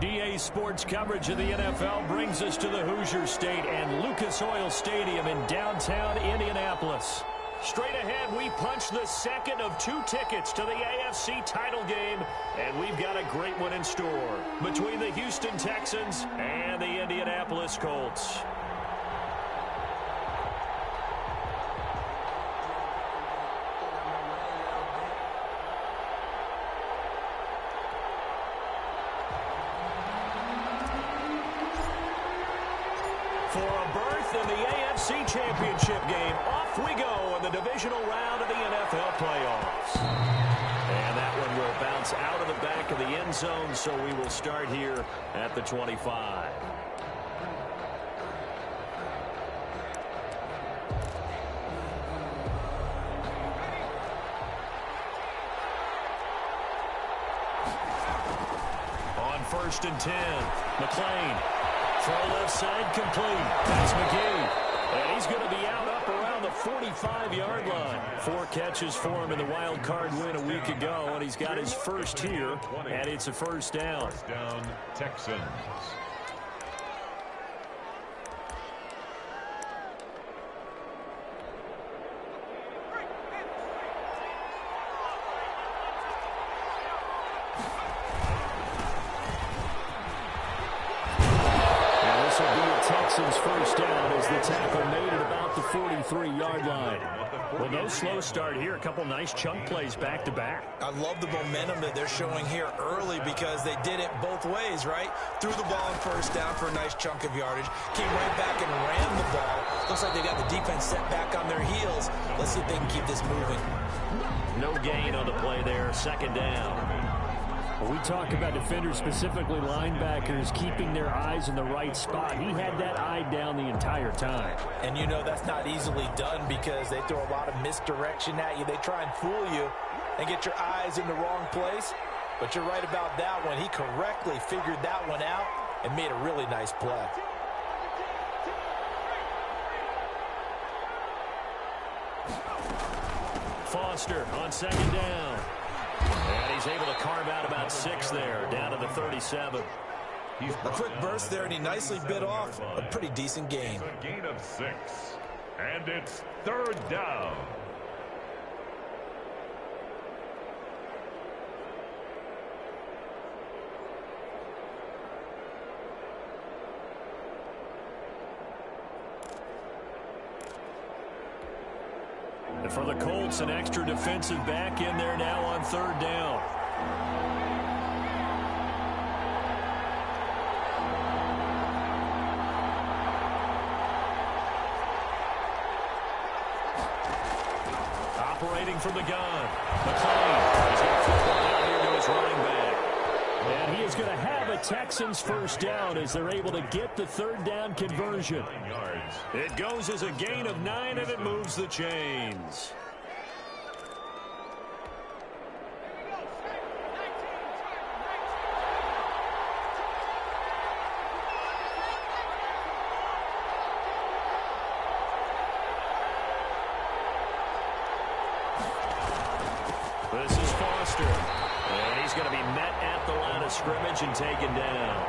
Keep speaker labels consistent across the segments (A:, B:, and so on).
A: DA Sports coverage of the NFL brings us to the Hoosier State and Lucas Oil Stadium in downtown Indianapolis. Straight ahead, we punch the second of 2 tickets to the AFC title game, and we've got a great one in store between the Houston Texans and the Indianapolis Colts. For a berth in the AFC Championship game, off we go in the divisional round of the NFL playoffs. And that one will bounce out of the back of the end zone, so we will start here at the 25. On 1st and 10, McClain. Throw left side complete. That's McGee. And he's going to be out up around the 45-yard line. 4 catches for him in the wild card win a week ago, and he's got his first here, and it's a first down.
B: First down, Texans.
A: Texans first down as the tackle made at about the 43-yard line. Well, no slow start here. A couple nice chunk plays back-to-back.
C: I love the momentum that they're showing here early because they did it both ways, right? Threw the ball on first down for a nice chunk of yardage. Came right back and ran the ball. Looks like they got the defense set back on their heels. Let's see if they can keep this moving.
A: No gain on the play there. Second down.
D: When we talk about defenders, specifically linebackers, keeping their eyes in the right spot. He had that eye down the entire time.
C: And you know that's not easily done because they throw a lot of misdirection at you. They try and fool you and get your eyes in the wrong place. But you're right about that one. He correctly figured that one out and made a really nice play.
A: Foster on second down. And he's able to carve out about 6 there, down to the 37.
C: A quick burst there, and he nicely bit off a pretty decent gain.
B: A gain of 6, and it's 3rd down.
A: And for the Colts, an extra defensive back in there now on 3rd down. Operating from the gun. McClain. He's going to flip it out here to his running back.
D: And he is going to have a Texans first down as they're able to get the 3rd down conversion.
A: It goes as a gain of 9, and it moves the chains. This is Foster. And he's going to be met at the line of scrimmage and taken down.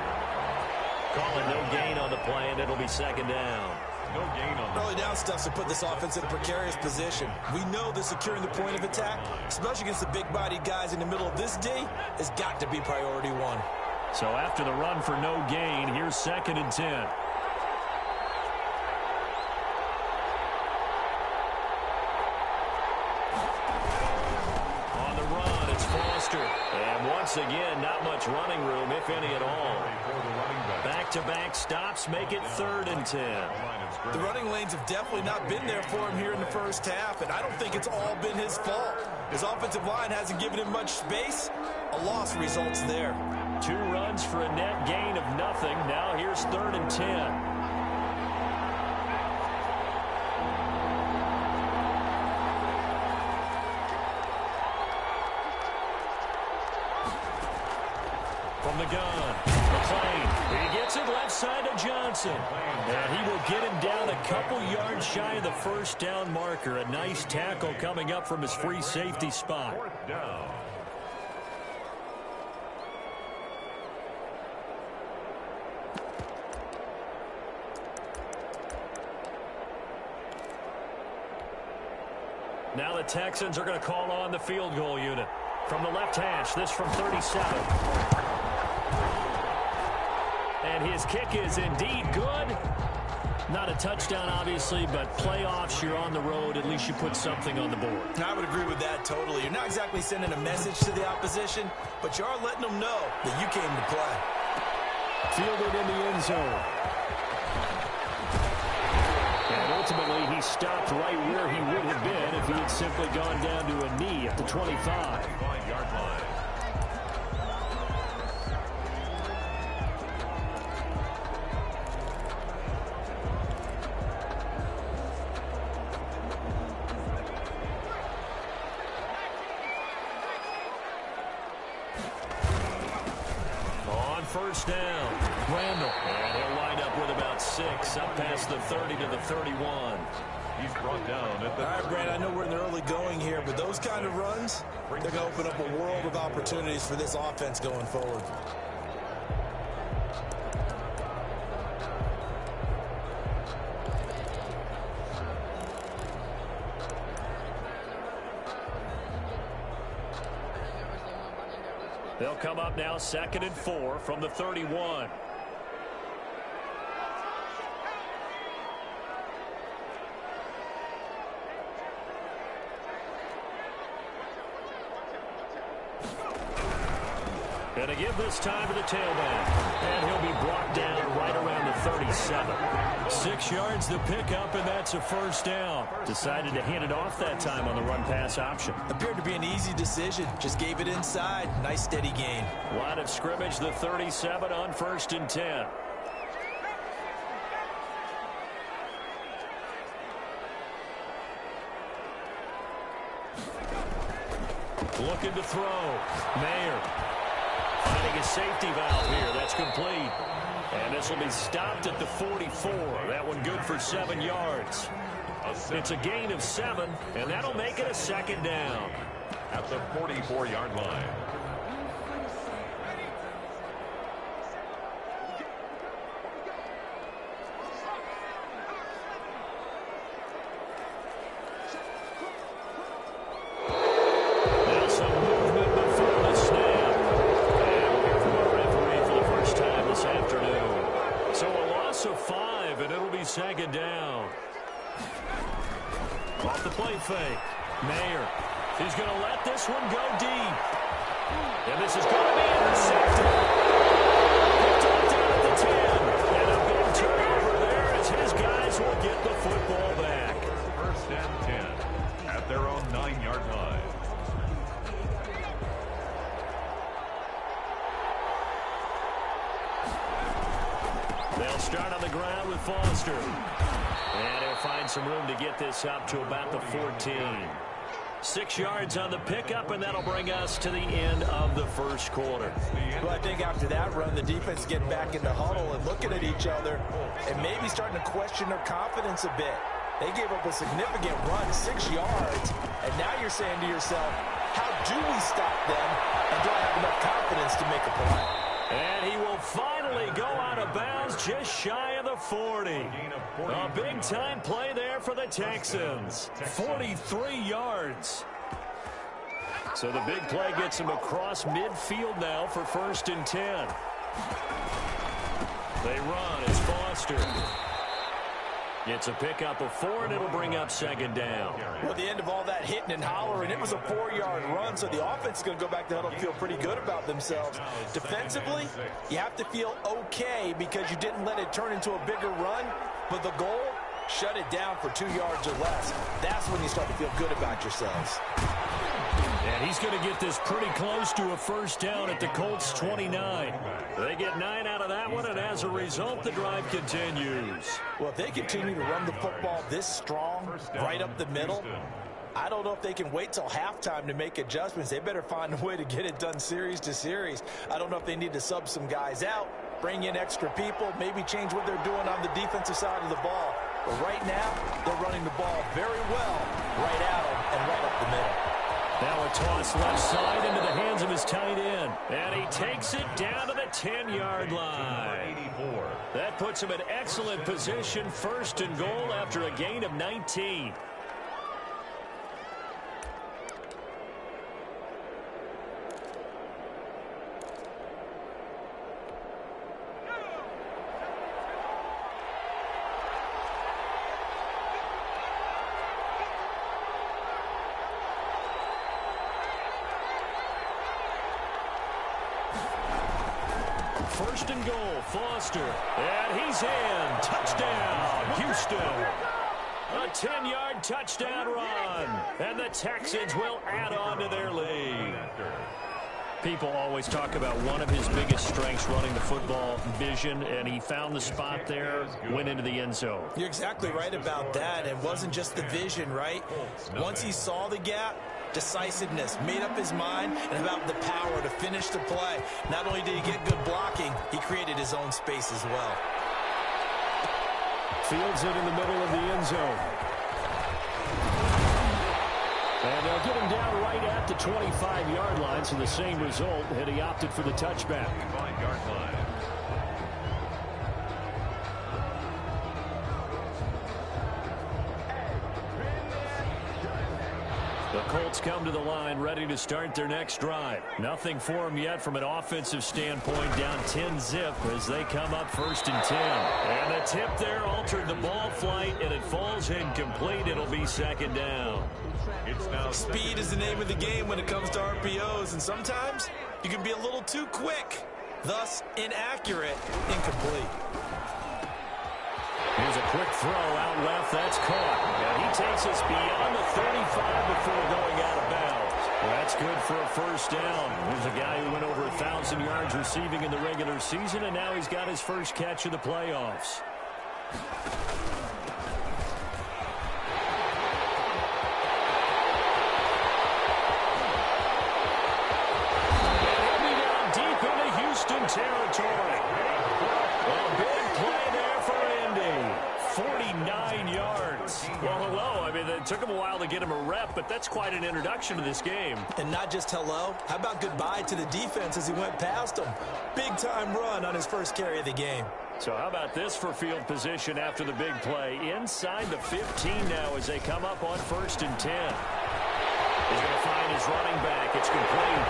A: Calling no gain on the play, and it'll be 2nd down.
B: No gain on
C: Early down stuff to put this offense in a precarious position. We know that securing the point of attack, especially against the big-bodied guys in the middle of this D, has got to be priority 1.
A: So after the run for no gain, here's 2nd and 10. On the run, it's Foster. And once again, not much running room, if any at all. Back-to-back stops make it 3rd and 10.
C: The running lanes have definitely not been there for him here in the first half, and I don't think it's all been his fault. His offensive line hasn't given him much space. A loss results there.
A: 2 runs for a net gain of nothing. Now here's 3rd and 10. From the gun, McClain. He gets it left side to Johnson. And he will get him down a couple yards shy of the first down marker. A nice tackle coming up from his free safety spot.
B: 4th down.
A: Texans are going to call on the field goal unit. From the left hash, this from 37. And his kick is indeed good. Not a touchdown, obviously, but playoffs, you're on the road. At least you put something on the board.
C: I would agree with that totally. You're not exactly sending a message to the opposition, but you are letting them know that you came to play.
D: Fielded in the end zone. And ultimately, he stopped right where he would have been if he had simply gone down to a knee at the 25.
B: 5-yard line.
A: First down, Randall. And he'll wind up with about 6, up past the 30 to the 31.
B: He's brought down at the...
C: All right, Brand, I know we're in the early going here, but those kind of runs, they're going to open up a world of opportunities for this offense going forward.
A: They'll come up now 2nd and 4 from the 31. And to give this time to the tailback. And he'll be brought down right around the 37. 6 yards the pickup, and that's a first down. Decided to hand it off that time on the run-pass option.
C: Appeared to be an easy decision. Just gave it inside. Nice steady gain.
A: Line of scrimmage, the 37 on 1st and 10. Looking to throw. Mayer. Finding a safety valve here. That's complete. And this will be stopped at the 44. That one good for 7 yards. It's a gain of 7, and that'll make it a 2nd down.
B: At the 44-yard line.
A: Second down. Off the play fake. Mayer. He's going to let this one go deep. And this is going to be intercepted. Picked up down at the 10. And a big turnover there as his guys will get the football back.
B: 1st and 10 at their own 9-yard line.
A: They'll start on the ground with Foster. And he'll find some room to get this up to about the 14. 6 yards on the pickup, and that'll bring us to the end of the first quarter.
C: Well, I think after that run, the defense getting back into huddle and looking at each other and maybe starting to question their confidence a bit. They gave up a significant run, 6 yards, and now you're saying to yourself, how do we stop them and don't have enough confidence to make a play?
A: And he will finally go out of bounds just shy of the 40. A big-time play there for the Texans. 43 yards. So the big play gets him across midfield now for 1st and 10. They run. It's Foster. It's a pickup of 4, and it'll bring up 2nd down.
C: Well, the end of all that hitting and hollering, it was a 4-yard run, so the offense is going to go back to huddle and feel pretty good about themselves. Defensively, you have to feel okay because you didn't let it turn into a bigger run, but the goal, shut it down for 2 yards or less. That's when you start to feel good about yourselves.
A: And he's going to get this pretty close to a first down at the Colts 29. They get 9 out of that one, and as a result, the drive continues.
C: Well, if they continue to run the football this strong, right up the middle, I don't know if they can wait till halftime to make adjustments. They better find a way to get it done series to series. I don't know if they need to sub some guys out, bring in extra people, maybe change what they're doing on the defensive side of the ball. But right now, they're running the ball very well right at them and right up the middle.
A: Now a toss left side into the hands of his tight end. And he takes it down to the 10-yard line. That puts him in excellent position, 1st and goal after a gain of 19. First and goal, Foster. And he's in. Touchdown, Houston. A 10-yard touchdown run. And the Texans will add on to their lead. People always talk about one of his biggest strengths running the football, vision, and he found the spot there, went into the end zone.
C: You're exactly right about that. It wasn't just the vision, right? Once he saw the gap, decisiveness, made up his mind, and about the power to finish the play. Not only did he get good blocking, he created his own space as well.
D: Fields it in the middle of the end zone. And they'll get him down right at the 25-yard line, so the same result, and he opted for the touchback.
B: 5-yard line.
A: The Colts come to the line ready to start their next drive. Nothing for them yet from an offensive standpoint, down 10-zip as they come up 1st and 10. And the tip there altered the ball flight, and it falls incomplete. It'll be 2nd down.
C: Speed is the name of the game when it comes to RPOs, and sometimes you can be a little too quick, thus inaccurate, incomplete.
A: Here's a quick throw out left. That's caught. And he takes us beyond the 35 before going out of bounds. That's good for a 1st down. Here's a guy who went over 1,000 yards receiving in the regular season, and now he's got his first catch of the playoffs. Territory. A big play there for Indy. 49 yards. Well, hello. I mean, it took him a while to get him a rep, but that's quite an introduction to this game.
C: And not just hello. How about goodbye to the defense as he went past him? Big-time run on his first carry of the game.
A: So how about this for field position after the big play? Inside the 15 now as they come up on 1st and 10. He's going to find his running back. It's complete.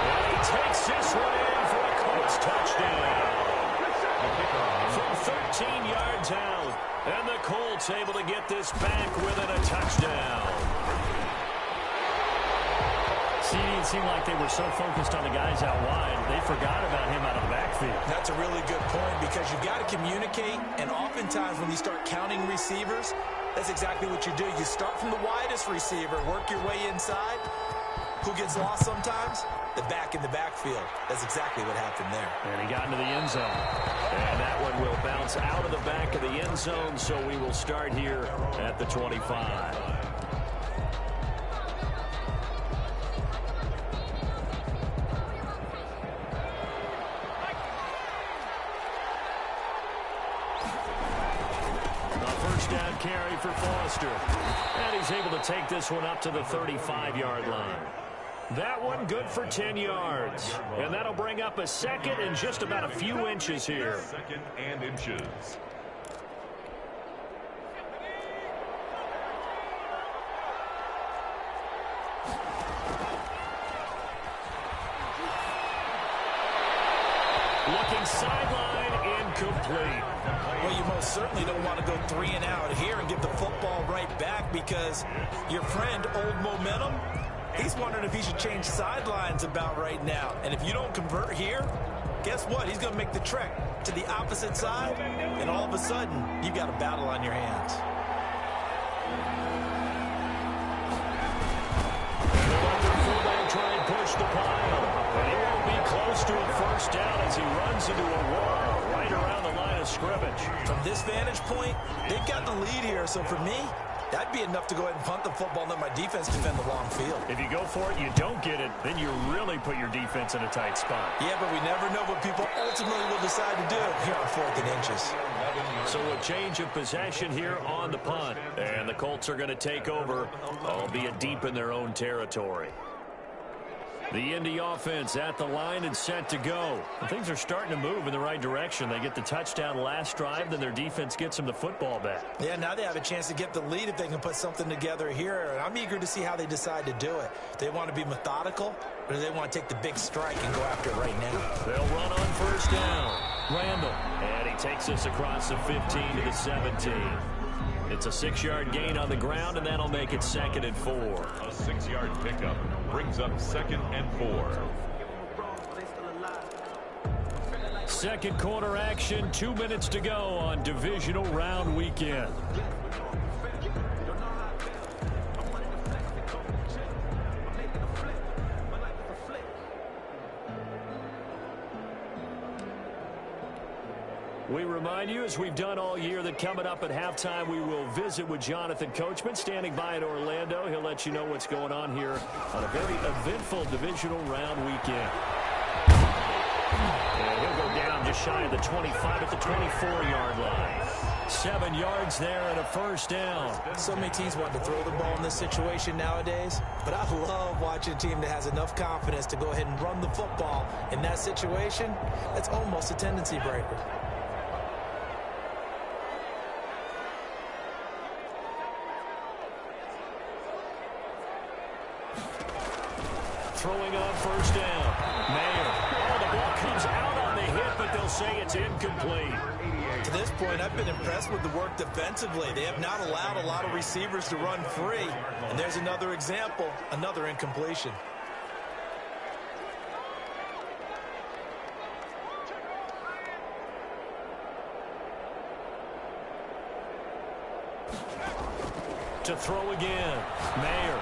A: And he takes this one in for a Colts touchdown. From 13 yards out. And the Colts able to get this back within a touchdown.
D: See, it seemed like they were so focused on the guys out wide, they forgot about him out of the backfield.
C: That's a really good point because you've got to communicate, and oftentimes when you start counting receivers, that's exactly what you do. You start from the widest receiver, work your way inside. Who gets lost sometimes? The back in the backfield. That's exactly what happened there.
A: And he got into the end zone. And that one will bounce out of the back of the end zone, so we will start here at the 25. Down carry for Foster. And he's able to take this one up to the 35-yard line. That one good for 10 yards. And that'll bring up a 2nd and just about a few inches here.
B: 2nd and inches.
A: Looking sideline, incomplete.
C: Well, you most certainly don't want to go 3 and out here and give the football right back because your friend, Old Momentum, he's wondering if he should change sidelines about right now. And if you don't convert here, guess what? He's going to make the trek to the opposite side, and all of a sudden, you've got a battle on your hands.
A: Fullback try and push the pile. And he won't be close to a 1st down as he runs into a wall right around the line of scrimmage.
C: From this vantage point, they've got the lead here. So for me, that'd be enough to go ahead and punt the football and let my defense defend the long field.
A: If you go for it, you don't get it, then you really put your defense in a tight spot.
C: Yeah, but we never know what people ultimately will decide to do here on 4th and inches.
A: So a change of possession here on the punt. And the Colts are going to take over, albeit deep in their own territory. The Indy offense at the line and set to go. And things are starting to move in the right direction. They get the touchdown last drive, then their defense gets them the football back.
C: Yeah, now they have a chance to get the lead if they can put something together here. And I'm eager to see how they decide to do it. They want to be methodical, or do they want to take the big strike and go after it right now?
A: They'll run on 1st down. Randall. And he takes us across the 15 to the 17. It's a 6-yard gain on the ground, and that'll make it 2nd and 4.
B: A 6-yard pickup brings up 2nd and 4.
A: Second quarter action, 2 minutes to go on divisional round weekend. We remind you, as we've done all year, that coming up at halftime, we will visit with Jonathan Coachman, standing by in Orlando. He'll let you know what's going on here on a very eventful divisional round weekend. And he'll go down just shy of the 25 at the 24-yard line. 7 yards there and a first down.
C: So many teams want to throw the ball in this situation nowadays, but I love watching a team that has enough confidence to go ahead and run the football in that situation. That's almost a tendency breaker.
A: Throwing on first down. Mayer. Oh, the ball comes out on the hit, but they'll say it's incomplete.
C: To this point, I've been impressed with the work defensively. They have not allowed a lot of receivers to run free. And there's another example, another incompletion.
A: To throw again. Mayer.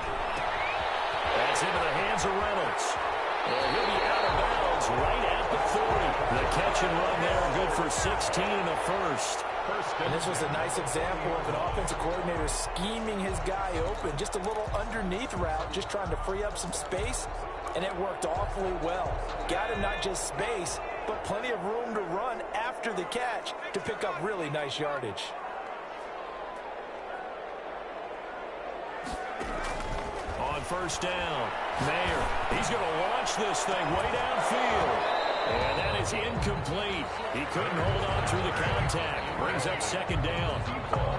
A: That's into the hands of Reynolds. And he'll be out of bounds right at the 40. The catch and run there, good for 16 and a first.
C: And this was a nice example of an offensive coordinator scheming his guy open. Just a little underneath route, just trying to free up some space, and it worked awfully well. Got him not just space, but plenty of room to run after the catch to pick up really nice yardage.
A: On first down, Mayer. He's going to launch this thing way downfield. And that is incomplete. He couldn't hold on through the contact. Brings up second down.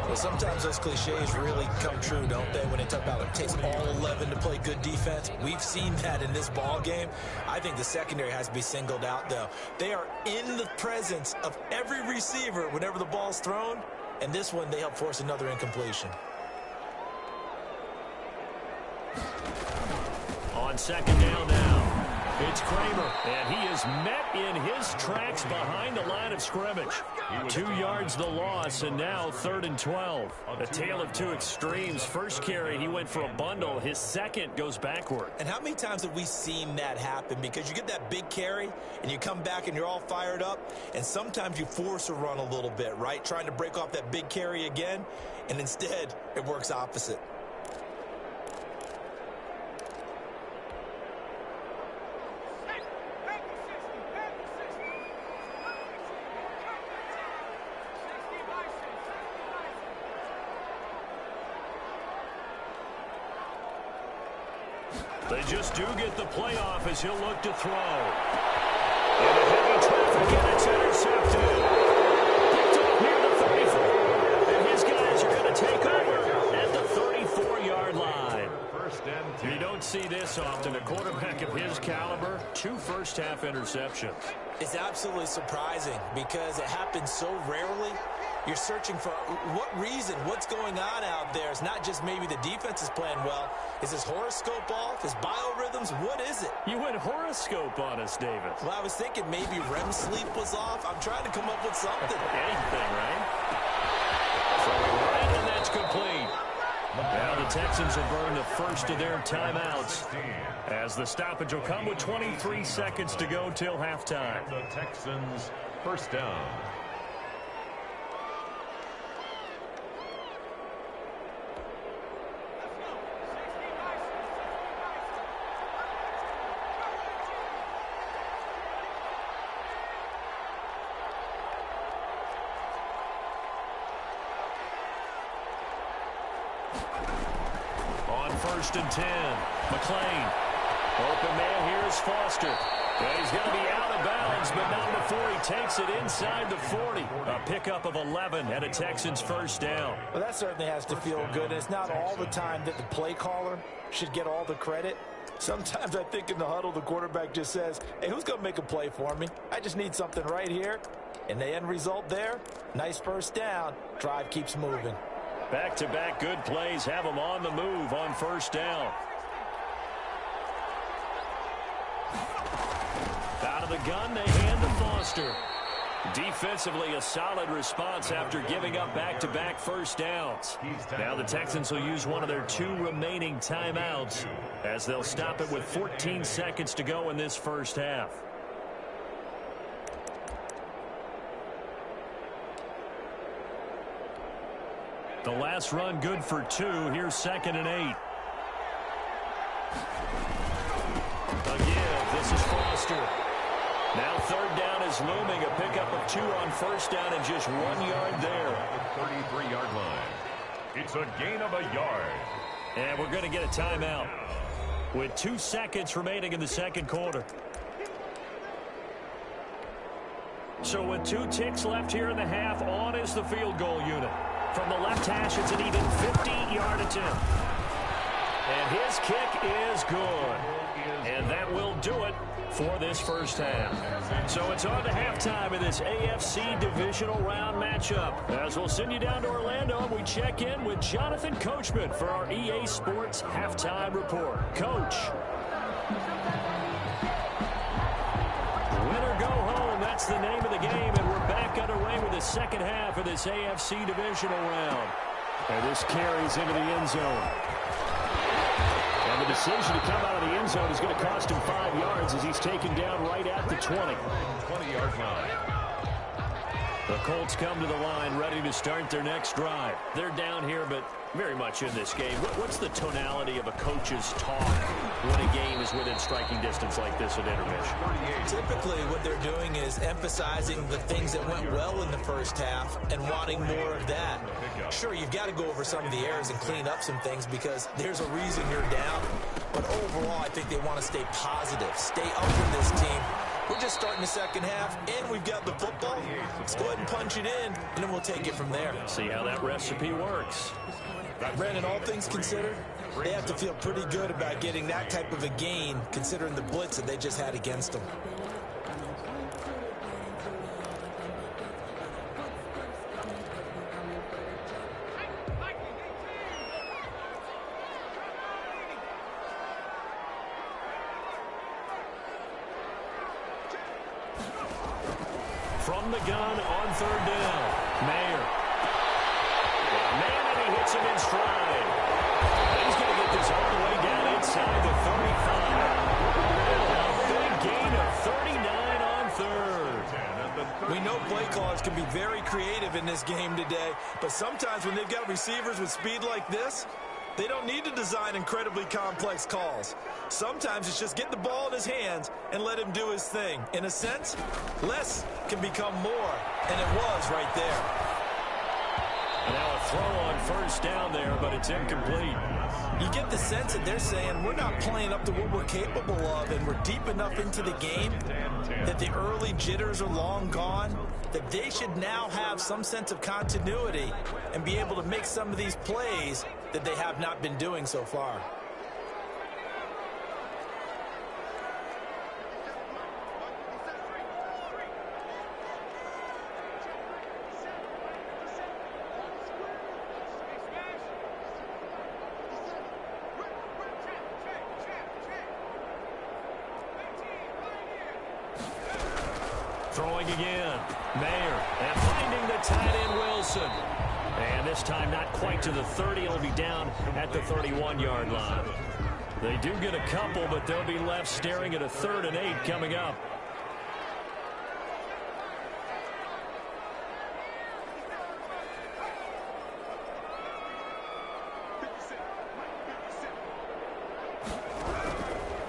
C: Well, sometimes those cliches really come true, don't they? When they talk about it takes all 11 to play good defense. We've seen that in this ball game. I think the secondary has to be singled out, though. They are in the presence of every receiver whenever the ball's thrown. And this one, they help force another incompletion.
A: On second down now, it's Kramer, and he is met in his tracks behind the line of scrimmage. 2 yards the loss, and now 3rd and 12. A tale of two extremes. First carry, he went for a bundle. His second goes backward.
C: And how many times have we seen that happen? Because you get that big carry, and you come back and you're all fired up, and sometimes you force a run a little bit, right? Trying to break off that big carry again, and instead it works opposite.
A: They just do get the playoff as he'll look to throw. In a heavy traffic, and it's intercepted. Picked up near the 34. And his guys are going to take over at the 34-yard line. You don't see this often. A quarterback of his caliber, 2 first-half interceptions.
C: It's absolutely surprising because it happens so rarely. You're searching for what reason, what's going on out there. It's not just maybe the defense is playing well. Is his horoscope off? His biorhythms? What is it?
A: You went horoscope on us, David.
C: Well, I was thinking maybe REM sleep was off. I'm trying to come up with something.
A: Anything, right? Throwing right, and that's complete. Now the Texans will burn the first of their timeouts as the stoppage will come with 23 seconds to go till halftime.
B: The Texans first down.
A: First and 10. McLean. Open man, here's Foster. And he's going to be out of bounds, but not before he takes it inside the 40. A pickup of 11 and a Texans first down.
C: Well, that certainly has to feel good. It's not all the time that the play caller should get all the credit. Sometimes I think in the huddle, the quarterback just says, hey, who's going to make a play for me? I just need something right here. And the end result there, nice first down. Drive keeps moving.
A: Back-to-back good plays have them on the move on first down. Out of the gun, they hand to Foster. Defensively, a solid response after giving up back-to-back first downs. Now the Texans will use one of their 2 remaining timeouts as they'll stop it with 14 seconds to go in this first half. The last run good for 2. Here's 2nd and 8. A give. This is Foster. Now 3rd down is looming. A pickup of 2 on 1st down and just 1 yard there.
B: At the 33-yard line. It's a gain of a yard.
A: And we're going to get a timeout with 2 seconds remaining in the second quarter. So with 2 ticks left here in the half, on is the field goal unit. From the left hash, it's an even 50-yard attempt. And his kick is good. And that will do it for this first half. So it's on to halftime in this AFC divisional round matchup. As we'll send you down to Orlando, and we check in with Jonathan Coachman for our EA Sports Halftime Report. Coach. Win or go home, that's the name of the game, and we're back underway with the second half of this AFC divisional round. And this carries into the end zone. And the decision to come out of the end zone is going to cost him 5 yards as he's taken down right at the 20.
B: 20-yard line.
A: The Colts come to the line ready to start their next drive. They're down here, but very much in this game. What's the tonality of a coach's talk when a game is within striking distance like this at intermission?
C: Typically, what they're doing is emphasizing the things that went well in the first half and wanting more of that. Sure, you've got to go over some of the errors and clean up some things because there's a reason you're down. But overall, I think they want to stay positive, stay up in this team. We're just starting the second half, and we've got the football. Let's go ahead and punch it in, and then we'll take it from there.
A: See how that recipe works.
C: Brandon, all things considered, they have to feel pretty good about getting that type of a gain, considering the blitz that they just had against them.
A: From the gun on 3rd down, Mayer. Man, and he hits him in stride. He's going to get this all the way down inside the 35. A big gain of 39 on 3rd.
C: We know play callers can be very creative in this game today, but sometimes when they've got receivers with speed like this, they don't need to design incredibly complex calls. Sometimes it's just get the ball in his hands and let him do his thing. In a sense, less can become more, and it was right there.
A: And now a throw on 1st down there, but it's incomplete.
C: You get the sense that they're saying we're not playing up to what we're capable of, and we're deep enough into the game that the early jitters are long gone, that they should now have some sense of continuity and be able to make some of these plays that they have not been doing so far.
A: Throwing again, Mayer, and finding the tight end Wilson. And this time not quite to the 30. It'll be down at the 31-yard line. They do get a couple, but they'll be left staring at a 3rd and 8 coming up.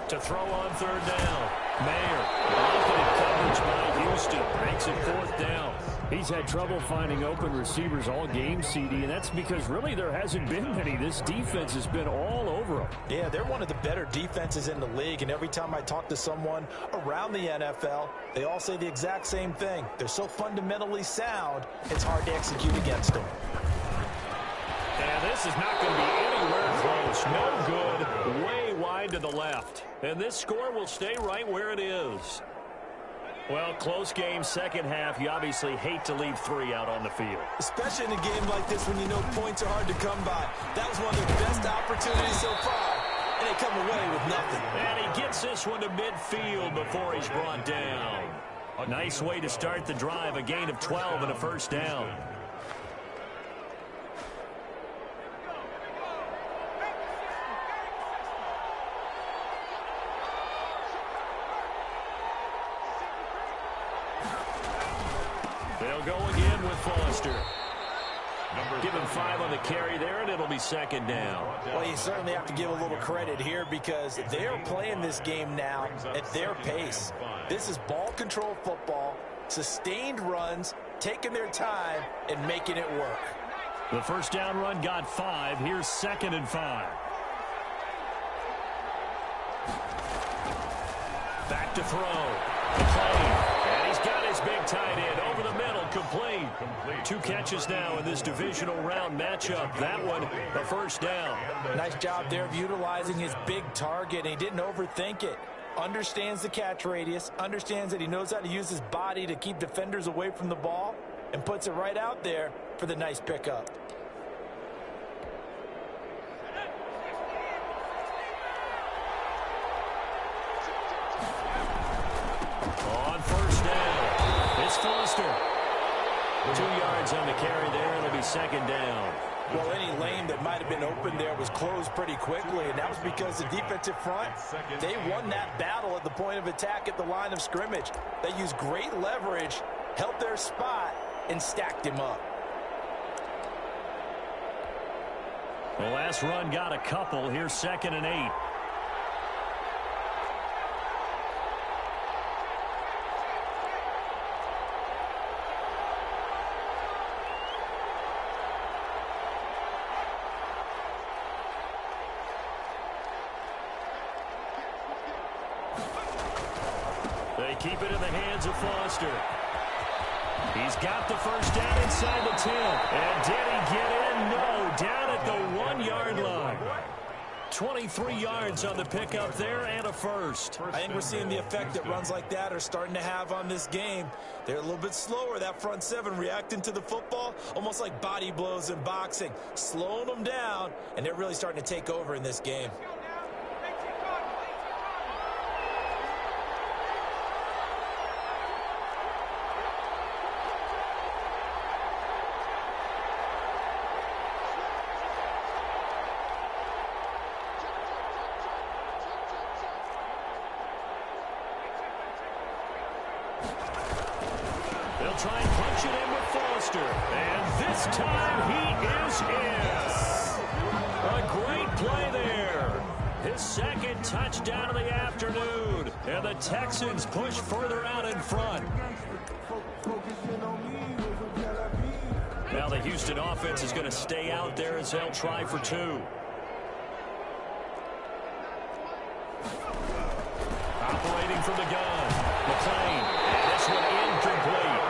A: To throw on 3rd down, Mayer. Blanketed coverage by Houston. Makes it 4th down.
D: He's had trouble finding open receivers all game, CD, and that's because really there hasn't been many. This defense has been all over them.
C: Yeah, they're one of the better defenses in the league, and every time I talk to someone around the NFL, they all say the exact same thing. They're so fundamentally sound, it's hard to execute against them.
A: And this is not going to be anywhere close. No good. Way wide to the left. And this score will stay right where it is. Well, close game, second half. You obviously hate to leave 3 out on the field.
C: Especially in a game like this when you know points are hard to come by. That was one of their best opportunities so far, and they come away with nothing.
A: And he gets this one to midfield before he's brought down. Nice way to start the drive, a gain of 12 and a first down. They'll go again with Foster. Give him 5 on the carry there, and it'll be second down.
C: Well, you certainly have to give a little credit here because they're playing this game now at their pace. This is ball control football, sustained runs, taking their time, and making it work.
A: The first down run got 5. Here's 2nd and 5. Back to throw. And he's got his big tight end over the middle, complete. 2 catches now in this divisional round matchup. That one, a first down.
C: Nice job there of utilizing his big target. He didn't overthink it. Understands the catch radius, understands that he knows how to use his body to keep defenders away from the ball, and puts it right out there for the nice pickup.
A: On first down, it's Foster. 2 yards on the carry there, and it'll be second down.
C: Well, any lane that might have been open there was closed pretty quickly, and that was because the defensive front, they won that battle at the point of attack at the line of scrimmage. They used great leverage, held their spot, and stacked him up.
A: The last run got a couple. Here's 2nd and 8. They keep it in the hands of Foster. He's got the first down inside the 10. And did he get in? No, down at the 1-yard line. 23 yards on the pickup there and a first.
C: I think we're seeing the effect that runs like that are starting to have on this game. They're a little bit slower, that front 7, reacting to the football, almost like body blows in boxing, slowing them down, and they're really starting to take over in this game.
A: Try and punch it in with Foster. And this time he is in. A great play there. His 2nd touchdown of the afternoon. And the Texans push further out in front. Now the Houston offense is going to stay out there as they'll try for 2. Operating from the gun. McClain. And this one incomplete.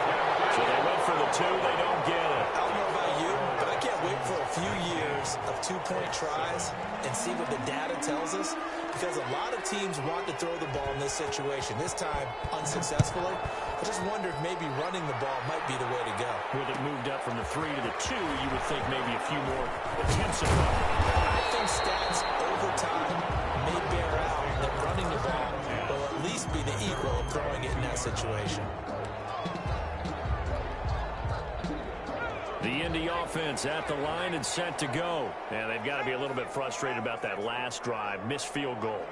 A: So they went for the 2. They don't get it.
C: I don't know about you, but I can't wait for a few years of 2-point tries and see what the data tells us, because a lot of teams want to throw the ball in this situation. This time, unsuccessfully. I just wonder if maybe running the ball might be the way to go.
A: With it moved up from the 3 to the 2, you would think maybe a few more attempts at running.
C: I think stats over time may bear out that running the ball will at least be the equal of throwing it in that situation.
A: The Indy offense at the line and set to go. And they've got to be a little bit frustrated about that last drive. Missed field goal.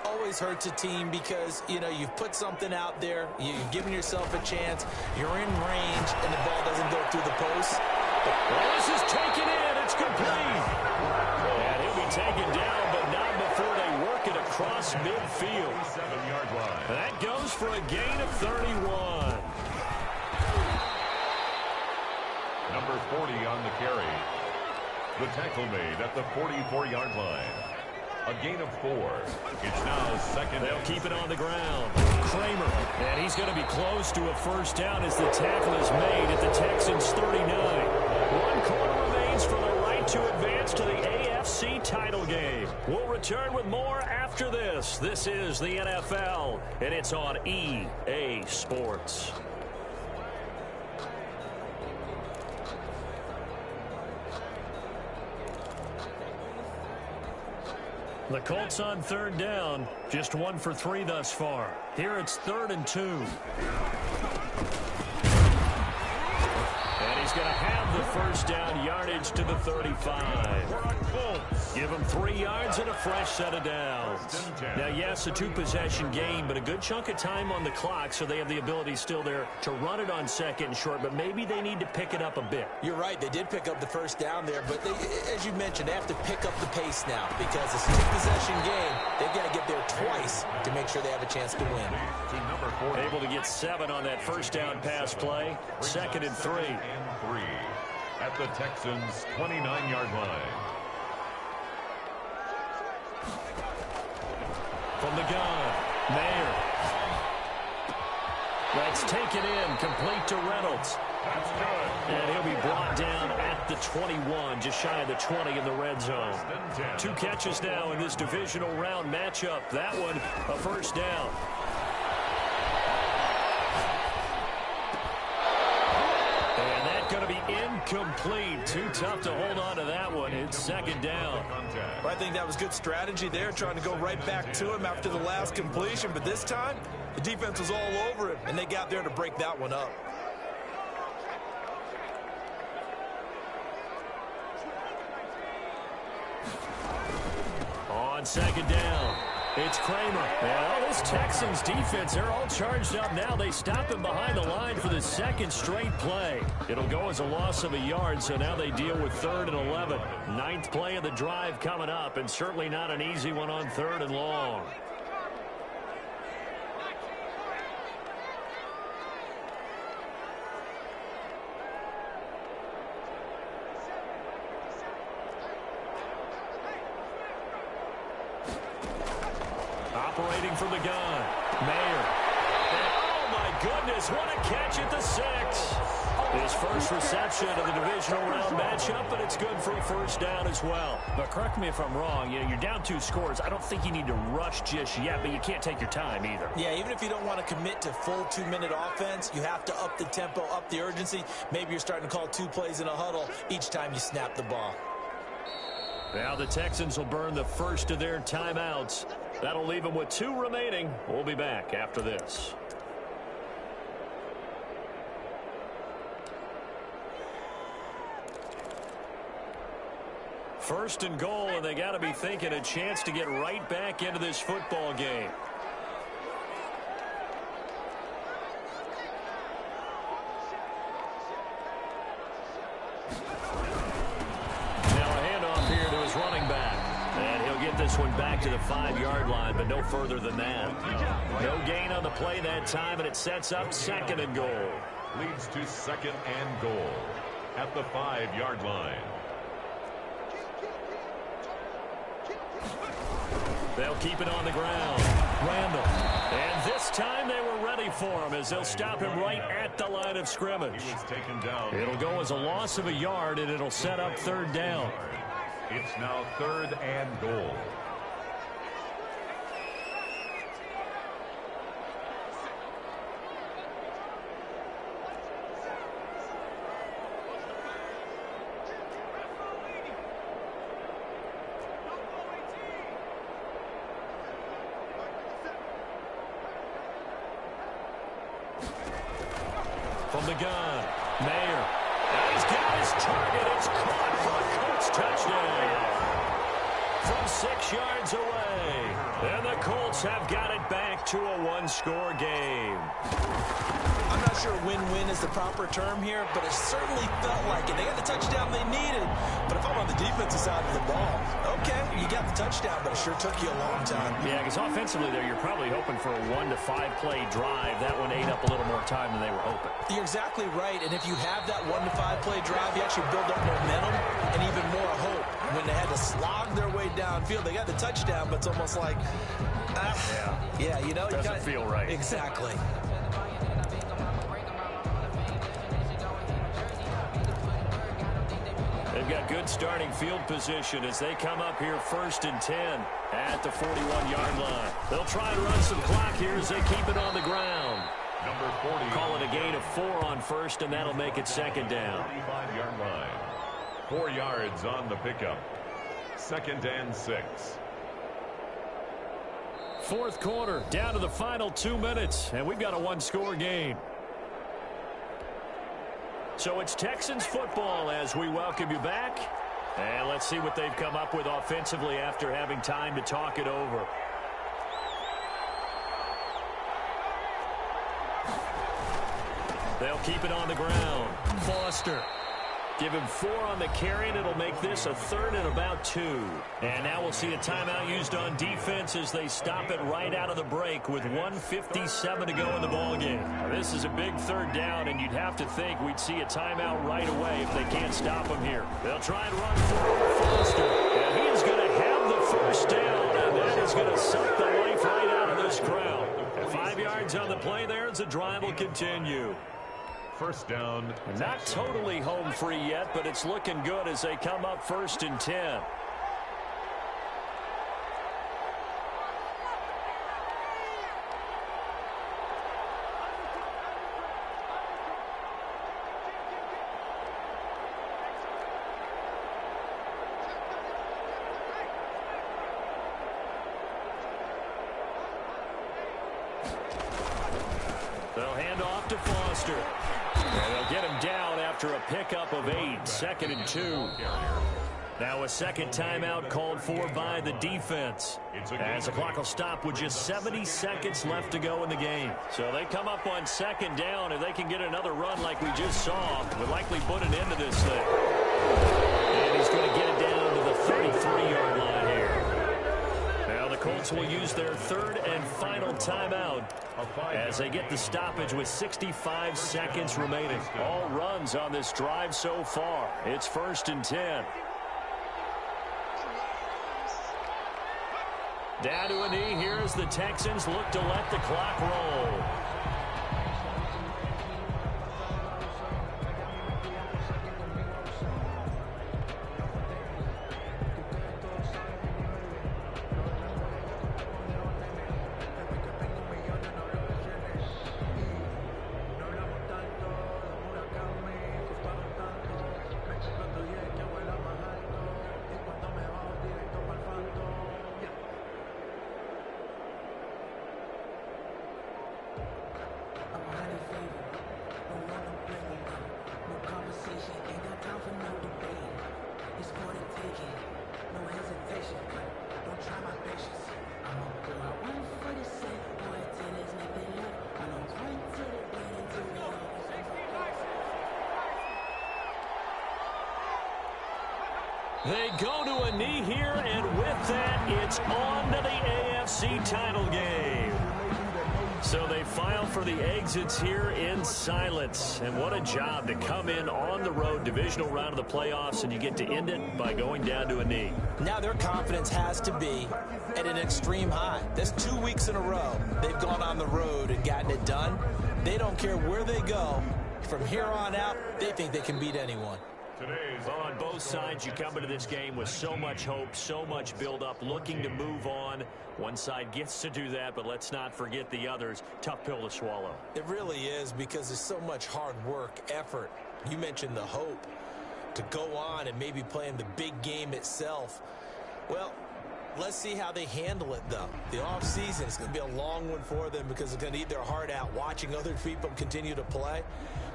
C: Always hurts a team because, you know, you've put something out there. You've given yourself a chance. You're in range, and the ball doesn't go through the post.
A: Well, this is taken in. It's complete. And he'll be taken down, but not before they work it across midfield.
B: 7-yard line.
A: That goes for a gain of 31.
B: Number 40 on the carry. The tackle made at the 44-yard line. A gain of 4. It's now 2nd.
A: They'll keep it on the ground. Kramer, and he's going to be close to a first down as the tackle is made at the Texans' 39. 1 quarter remains for the right to advance to the AFC title game. We'll return with more after this. This is the NFL, and it's on EA Sports. The Colts on third down, just 1 for 3 thus far. Here it's 3rd and 2. And he's going to have the first down, yardage to the 35. Give him 3 yards and a fresh set of downs. Now, yes, a 2-possession game, but a good chunk of time on the clock, so they have the ability still there to run it on 2nd and short, but maybe they need to pick it up a bit.
C: You're right. They did pick up the first down there, but as you mentioned, they have to pick up the pace now because it's a 2-possession game. They've got to get there twice to make sure they have a chance to win.
A: Able to get 7 on that first down pass play. 2nd and 3.
B: At the Texans' 29-yard line.
A: From the gun, Mayer. That's taken in, complete to Reynolds.
B: That's good.
A: And he'll be brought down at the 21, just shy of the 20 in the red zone. 2 catches now in this divisional round matchup. That one, a first down. And that's going to be incomplete. Too tough to hold on to that one. It's 2nd down.
C: Well, I think that was good strategy there, trying to go right back to him after the last completion. But this time, the defense was all over him, and they got there to break that one up.
A: On 2nd down, it's Kramer. Well, this Texans defense, they're all charged up now. They stop him behind the line for the 2nd straight play. It'll go as a loss of a yard, so now they deal with 3rd and 11. 9th play of the drive coming up, and certainly not an easy one on 3rd and long. Operating from the gun, Mayer. And, oh, my goodness, what a catch at the 6. His first reception of the divisional round matchup, but it's good for a first down as well. But correct me if I'm wrong, you're down 2 scores. I don't think you need to rush just yet, but you can't take your time either.
C: Yeah, even if you don't want to commit to full 2-minute offense, you have to up the tempo, up the urgency. Maybe you're starting to call 2 plays in a huddle each time you snap the ball.
A: Now the Texans will burn the first of their timeouts. That'll leave them with 2 remaining. We'll be back after this. First and goal, and they got to be thinking a chance to get right back into this football game. This one back to the 5-yard line, but no further than that. No gain on the play that time, and it sets up 2nd and goal.
B: Leads to 2nd and goal at the 5-yard line.
A: They'll keep it on the ground. Randall. And this time they were ready for him as they'll stop him right at the line of scrimmage.
B: He was taken down.
A: It'll go as a loss of a yard, and it'll set up 3rd down.
B: It's now 3rd and goal.
A: From the gun, Mayer. And he's got his target. It's caught for a Colts touchdown. From 6 yards away. And the Colts have got it back to a 1-score game.
C: I'm not sure win-win is the proper term here, but it certainly felt like it. They got the touchdown they needed. But if I'm on the defensive side of the ball, okay, you got the touchdown, but it sure took you a long time.
A: Yeah, because offensively there, you're probably hoping for a 1 to 5 play drive. That one ate up a little more time than they were hoping.
C: You're exactly right, and if you have that 1 to 5 play drive, you actually build up momentum and even more hope. When they had to slog their way downfield, they got the touchdown, but it's almost like, yeah, you know.
A: Doesn't feel right.
C: Exactly.
A: They've got good starting field position as they come up here 1st and 10 at the 41-yard line. They'll try and run some clock here as they keep it on the ground.
B: Number 40.
A: Call it a gain of 4 on 1st, and that'll make it 2nd down.
B: 35-yard line. 4 yards on the pickup. 2nd and 6.
A: Fourth quarter, down to the final 2 minutes, and we've got a one-score game. So it's Texans football as we welcome you back. And let's see what they've come up with offensively after having time to talk it over. They'll keep it on the ground. Foster. Give him 4 on the carry, and it'll make this a 3rd and about 2. And now we'll see a timeout used on defense as they stop it right out of the break with 1:57 to go in the ballgame. This is a big 3rd down, and you'd have to think we'd see a timeout right away if they can't stop him here. They'll try and run forward Foster. And he is going to have the first down, and that is going to suck the life right out of this crowd. 5 yards on the play there as the drive will continue.
B: First down.
A: Not totally home free yet, but it's looking good as they come up 1st and 10. They'll hand off to Foster. And they'll get him down after a pickup of 8, 2nd and 2. Now a second timeout called for by the defense. As the clock will stop with just 70 seconds left to go in the game. So they come up on 2nd down. If they can get another run like we just saw, we'll likely put an end to this thing. And he's going to get it down to the 33-yard line here. Now the Colts will use their 3rd and final timeout as they get the stoppage with 65 seconds remaining. All runs on this drive so far. It's 1st and 10. Down to a knee here as the Texans look to let the clock roll. They go to a knee here, and with that, it's on to the AFC title game. So they file for the exits here in silence. And what a job to come in on the road, divisional round of the playoffs, and you get to end it by going down to a knee.
C: Now their confidence has to be at an extreme high. That's 2 weeks in a row they've gone on the road and gotten it done. They don't care where they go. From here on out, they think they can beat anyone.
A: Well, on both sides, you come into this game with so much hope, so much build-up, looking to move on. One side gets to do that, but let's not forget the others. Tough pill to swallow.
C: It really is, because there's so much hard work, effort. You mentioned the hope to go on and maybe play in the big game itself. Well, let's see how they handle it, though. The offseason is going to be a long one for them because they're going to eat their heart out watching other people continue to play.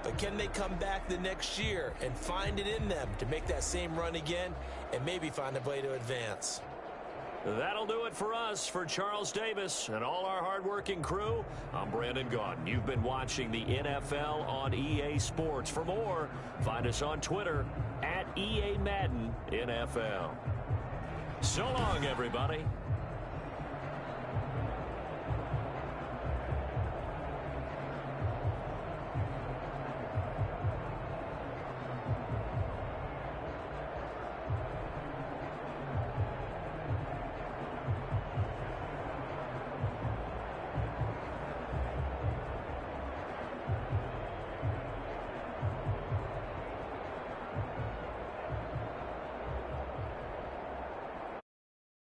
C: But can they come back the next year and find it in them to make that same run again and maybe find a way to advance?
A: That'll do it for us. For Charles Davis and all our hardworking crew, I'm Brandon Gaudin. You've been watching the NFL on EA Sports. For more, find us on Twitter @EA Madden NFL. So long, everybody.